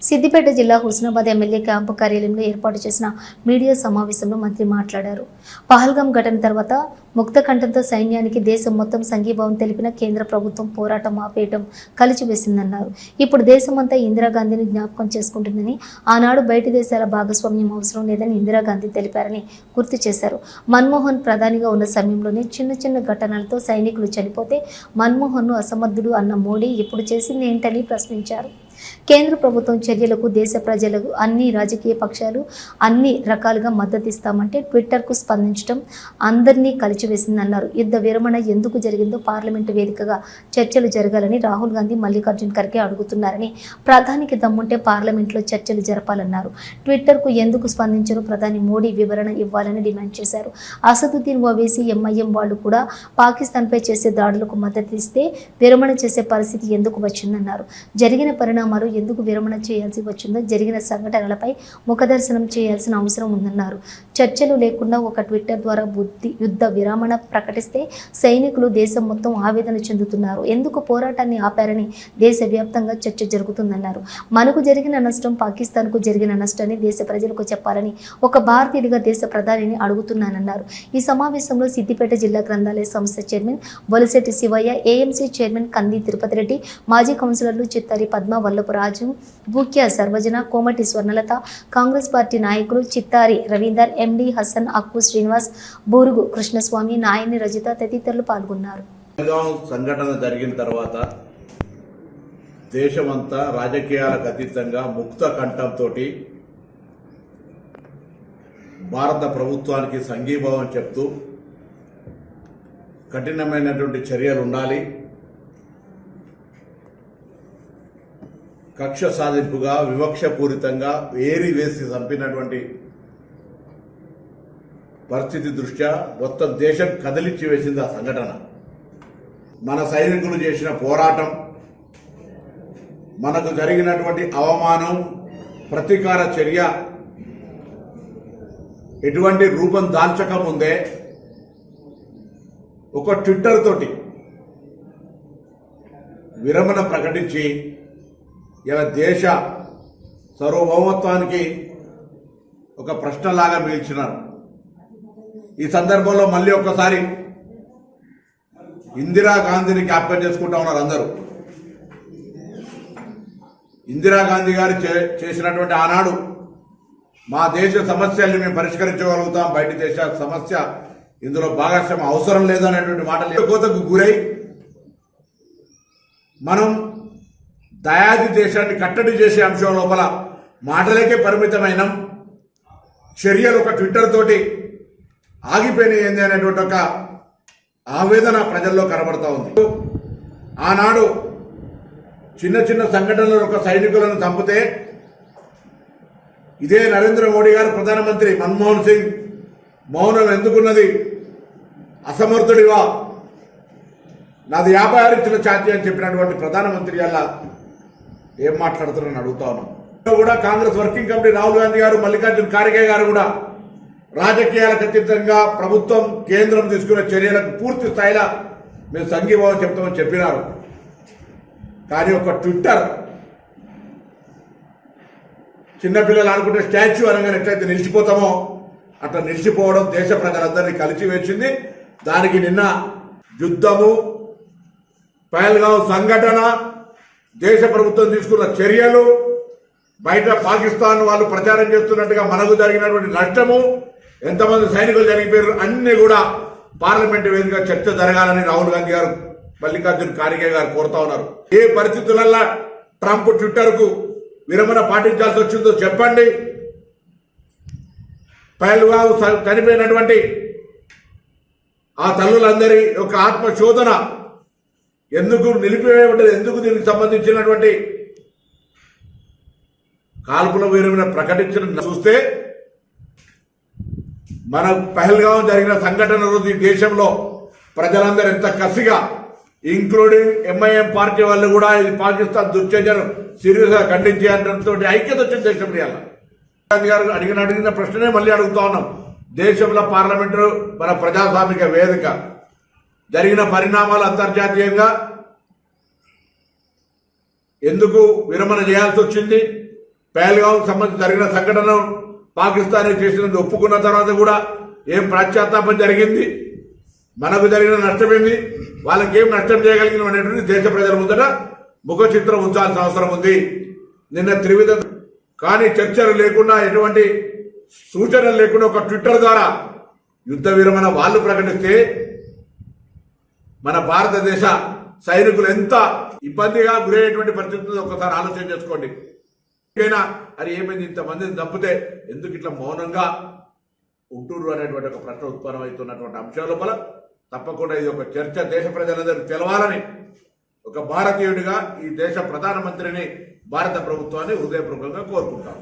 సిద్దిపేట జిల్లా Husnabad MLA camp కార్యాలయంలో ఏర్పాటు చేసిన మీడియా సమావేశంలో మంత్రి మాట్లాడారు. పహల్గాం ఘటన తర్వాత ముక్త కంఠంతో సైన్యానికి దేశం మొత్తం సంఘీభావం తెలిపిన కేంద్ర ప్రభుత్వం పోరాటం ఆపేయటం కలిచివేసిందన్నారు. ఇప్పుడు దేశమంతా ఇందిరాగాంధీని జ్ఞాపకం చేసుకుంటుందని, ఆనాడు బయటి దేశాల భాగస్వామ్యం అవసరం లేదని ఇందిరాగాంధీ తెలిపారని గుర్తు చేశారు. మన్మోహన్ ప్రధానిగా ఉన్న సమయంలోనే చిన్న చిన్న ఘటనలతో సైనికులు చనిపోతే మన్మోహన్ను అసమర్థుడు అన్న మోడీ ఇప్పుడు చేసింది ఏంటని ప్రశ్నించారు. కేంద్ర ప్రభుత్వం చర్యలకు దేశ ప్రజలకు అన్ని రాజకీయ పక్షాలు అన్ని రకాలుగా మద్దతిస్తామంటే ట్విట్టర్కు స్పందించడం అందరినీ కలిచివేసిందన్నారు. యుద్ధ విరమణ ఎందుకు జరిగిందో పార్లమెంటు వేదికగా చర్చలు జరగాలని రాహుల్ గాంధీ, మల్లికార్జున్ ఖర్గే అడుగుతున్నారని, ప్రధానికి దమ్ముంటే పార్లమెంట్లో చర్చలు జరపాలన్నారు. ట్విట్టర్కు ఎందుకు స్పందించారో ప్రధాని మోడీ వివరణ ఇవ్వాలని డిమాండ్ చేశారు. అసదుద్దీన్ ఓవైసీ, ఎంఐఎం వాళ్ళు కూడా పాకిస్తాన్పై చేసే దాడులకు మద్దతిస్తే విరమణ చేసే పరిస్థితి ఎందుకు వచ్చిందన్నారు. జరిగిన పరిణామాలు ఎందుకు విరమణ చేయాల్సి వచ్చిందో, జరిగిన సంఘటనలపై ముఖదర్శనం చేయాల్సిన అవసరం ఉందన్నారు. చర్చలు లేకుండా ఒక ట్విట్టర్ ద్వారా యుద్ధ విరమణ ప్రకటిస్తే సైనికులు దేశం మొత్తం ఆవేదన చెందుతున్నారు. ఎందుకు పోరాటాన్ని ఆపారని దేశవ్యాప్తంగా చర్చ జరుగుతుందన్నారు. మనకు జరిగిన నష్టం పాకిస్తాన్కు జరిగిన నష్టాన్ని దేశ ప్రజలకు చెప్పాలని ఒక భారతీయుడిగా దేశ ప్రధానిని అడుగుతున్నానన్నారు. ఈ సమావేశంలో సిద్దిపేట జిల్లా గ్రంథాలయ సంస్థ chairman Bolisetti Shivayya, AMC chairman కంది తిరుపతి రెడ్డి, మాజీ కౌన్సిలర్లు చిత్తారి పద్మ, వల్లపు రాజు, బూక్యా సర్వజన, కోమటి స్వర్ణలత, కాంగ్రెస్ పార్టీ నాయకులు చిత్తారి రవీందర్, ఎండి హసన్, అక్కు శ్రీనివాస్, బూరుగు కృష్ణస్వామి, నాయని రజిత తదితరులు పాల్గొన్నారు. సంఘటన జరిగిన తర్వాత దేశమంతా రాజకీయాలకు అతీతంగా ముక్త కంఠంతో భారత ప్రభుత్వానికి సంఘీభావం చెప్తూ కఠినమైనటువంటి చర్యలు ఉండాలి, కక్ష సాధింపుగా వివక్షపూరితంగా ఏరి వేసి చంపినటువంటి పరిస్థితి దృష్ట్యా మొత్తం దేశం కదిలించి వేసింది ఆ సంఘటన. మన సైనికులు చేసిన పోరాటం, మనకు జరిగినటువంటి అవమానం, ప్రతీకార చర్య ఎటువంటి రూపం దాల్చకముందే ఒక ట్విట్టర్ తోటి విరమణ ప్రకటించి ఇలా దేశ సార్వభౌమత్వానికి ఒక ప్రశ్నలాగా మిగిల్చినారు. ఈ సందర్భంలో మళ్ళీ ఒక్కసారి ఇందిరాగాంధీని జ్ఞాపకం చేసుకుంటా ఉన్నారు అందరూ. ఇందిరాగాంధీ గారు చేసినటువంటి ఆనాడు మా దేశ సమస్యల్ని మేము పరిష్కరించగలుగుతాం, బయట దేశ సమస్య ఇందులో భాగస్వామ్యం అవసరం లేదనేటువంటి మాటలు కోతకు గురై మనం దయాది దేశాన్ని కట్టడి చేసే అంశం లోపల మాటలకే పరిమితమైన చర్యలు ఒక ట్విట్టర్ తోటి ఆగిపోయినాయి ఏంది అనేటువంటి ఒక ఆవేదన ప్రజల్లో కనబడతా ఉంది. ఆనాడు చిన్న చిన్న సంఘటనలు ఒక సైనికులను చంపితే ఇదే నరేంద్ర మోడీ గారు ప్రధానమంత్రి మన్మోహన్ సింగ్ మౌనం ఎందుకున్నది, అసమర్థుడివా, నాది 56 ఇంచుల ఛాతీ అని చెప్పినటువంటి ప్రధానమంత్రి అలా ఏం మాట్లాడుతున్నారని అడుగుతా ఉన్నాం. కూడా కాంగ్రెస్ వర్కింగ్ కమిటీ రాహుల్ గాంధీ గారు, మల్లికార్జున్ ఖార్గే గారు కూడా రాజకీయాలకు అతీతంగా ప్రభుత్వం కేంద్రం తీసుకున్న చర్యలకు పూర్తి స్థాయిలో మేము సంఘీభావం చెప్తామని చెప్పినారు. కానీ ఒక ట్విట్టర్ చిన్నపిల్లలు ఆడుకుంటే స్టాచ్యూ అనగానే ఎట్లయితే నిలిచిపోతామో అట్లా నిలిచిపోవడం దేశ ప్రజలందరినీ కలిసివేసింది. దానికి నిన్న యుద్ధము, పహల్గాం సంఘటన, దేశ ప్రభుత్వం తీసుకున్న చర్యలు, బయట పాకిస్తాన్ వాళ్ళు ప్రచారం చేస్తున్నట్టుగా మనకు జరిగినటువంటి నష్టము, ఎంతమంది సైనికులు జరిగిపోయారు, అన్ని కూడా పార్లమెంటు వేదికగా చర్చ జరగాలని రాహుల్ గాంధీ గారు, మల్లికార్జున్ ఖార్గే గారు కోరుతా ఉన్నారు. ఏ పరిస్థితులలో ట్రంప్ ట్విట్టర్కు విరమణ పాటించాల్సి వచ్చిందో చెప్పండి. పహల్గాం చనిపోయినటువంటి ఆ తల్లులందరి యొక్క ఆత్మశోధన ఎందుకు నిలిపివేయబడ్డది, ఎందుకు దీనికి సంబంధించినటువంటి కాల్పుల విరమణ ప్రకటించడం చూస్తే మన పహల్గాం జరిగిన సంఘటన రోజు ఈ దేశంలో ప్రజలందరూ ఎంత కసిగా, ఇంక్లూడింగ్ ఎంఐఎం పార్టీ వాళ్ళు కూడా ఇది పాకిస్తాన్ దుశ్చర్యను సీరియస్ గా ఖండించేంతో ఐక్యత వచ్చిన దేశంలో గాంధీ గారు అడిగిన ప్రశ్ననే మళ్ళీ అడుగుతా ఉన్నాం. దేశంలో పార్లమెంటు మన ప్రజాస్వామిక వేదిక జరిగిన పరిణామాలు అంతర్జాతీయంగా ఎందుకు విరమణ చేయాల్సి వచ్చింది, పహల్గాం సంబంధించి జరిగిన సంఘటన పాకిస్తాన్ చేసినందుకు ఒప్పుకున్న తర్వాత కూడా ఏం పశ్చాత్తాపం జరిగింది, మనకు జరిగిన నష్టమేంది, వాళ్ళకి ఏం నష్టం చేయగలిగిన అనేటువంటి దేశ ప్రజల ముందట ముఖ చిత్రం ఉంచాల్సిన అవసరం ఉంది. నిన్న త్రివిధ కానీ చర్చలు లేకుండా ఎటువంటి సూచనలు లేకుండా ఒక ట్విట్టర్ ద్వారా యుద్ధ విరమణ వాళ్ళు ప్రకటిస్తే మన భారతదేశ సైనికులు ఎంత ఇబ్బందిగా గురయ్యేటువంటి పరిస్థితుల్లో ఒకసారి ఆలోచన చేసుకోండి. అది ఏమైంది, ఇంతమందిని తప్పితే ఎందుకు ఇట్లా మౌనంగా ఉంటూరు అనేటువంటి ఒక ప్రశ్న ఉత్పన్నమవుతున్నటువంటి అంశం లోపల తప్పకుండా ఇది ఒక చర్చ దేశ ప్రజలందరూ తెలవాలని ఒక భారతీయుడిగా ఈ దేశ ప్రధానమంత్రిని భారత ప్రభుత్వాన్ని హృదయపూర్వకంగా కోరుకుంటాం.